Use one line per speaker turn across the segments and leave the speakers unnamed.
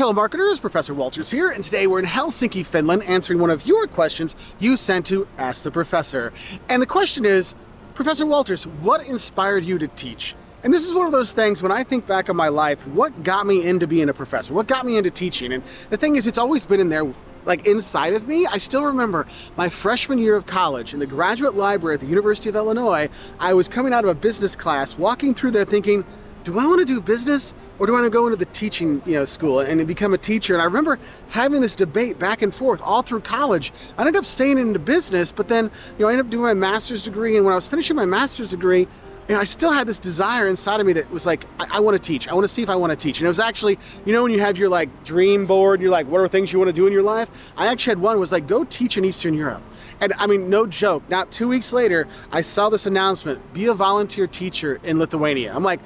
fellow marketers, Professor Wolters here, and today we're in Helsinki, Finland, answering one of your questions you sent to Ask the Professor. And the question is, Professor Wolters, what inspired you to teach? And this is one of those things, when I think back on my life, what got me into being a professor? What got me into teaching? And the thing is, it's always been in there, like inside of me. I still remember my freshman year of college in the graduate library at the University of Illinois. I was coming out of a business class, walking through there thinking, do I want to do business or do I want to go into the teaching school and become a teacher? And I remember having this debate back and forth all through college. I ended up staying into business, but then I ended up doing my master's degree. And when I was finishing my master's degree, I still had this desire inside of me that was like, I want to teach. I want to see if I want to teach. And it was actually, when you have your dream board, and you're like, what are things you want to do in your life? I actually had one was like, go teach in Eastern Europe. And I mean, no joke, not 2 weeks later, I saw this announcement, be a volunteer teacher in Lithuania. I'm like,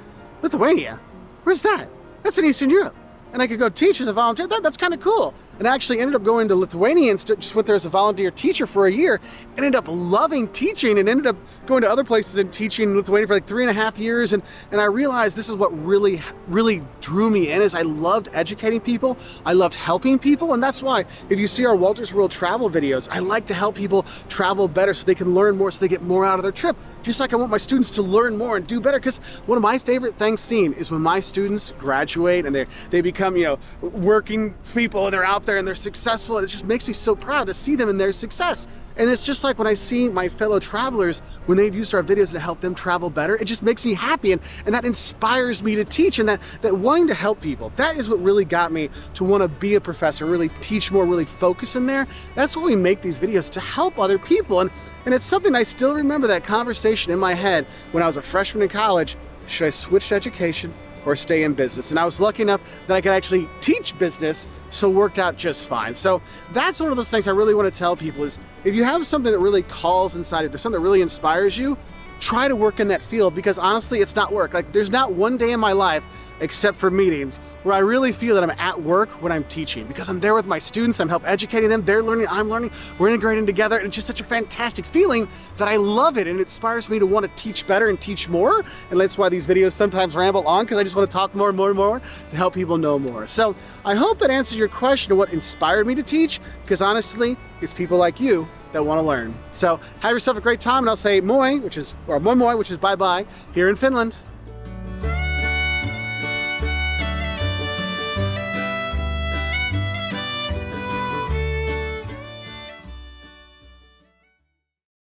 Lithuania? Where's that? That's in Eastern Europe. And I could go teach as a volunteer. That's kind of cool. And I actually ended up going to Lithuania and just went there as a volunteer teacher for a year and ended up loving teaching and ended up going to other places and teaching in Lithuania for like 3.5 years. And I realized this is what really, really drew me in is I loved educating people. I loved helping people. And that's why if you see our Wolters World travel videos, I like to help people travel better so they can learn more, so they get more out of their trip. Just like I want my students to learn more and do better, because one of my favorite things seen is when my students graduate and they become, working people and they're out there and they're successful, and it just makes me so proud to see them in their success. And it's just like when I see my fellow travelers, when they've used our videos to help them travel better, it just makes me happy, and that inspires me to teach, and that wanting to help people, that is what really got me to want to be a professor, really teach more, really focus in there. That's why we make these videos, to help other people. And it's something I still remember, that conversation in my head when I was a freshman in college. Should I switch to education or stay in business? And I was lucky enough that I could actually teach business, so it worked out just fine. So that's one of those things I really want to tell people is, if you have something that really calls inside you, there's something that really inspires you, try to work in that field, because honestly, it's not work. Like, there's not one day in my life, except for meetings, where I really feel that I'm at work when I'm teaching, because I'm there with my students, I'm helping educating them, they're learning, I'm learning, we're integrating together, and it's just such a fantastic feeling that I love it, and it inspires me to want to teach better and teach more. And that's why these videos sometimes ramble on, because I just want to talk more and more and more to help people know more. So I hope that answers your question of what inspired me to teach, because honestly, it's people like you that want to learn. So have yourself a great time, and I'll say moi moi, which is bye-bye here in Finland.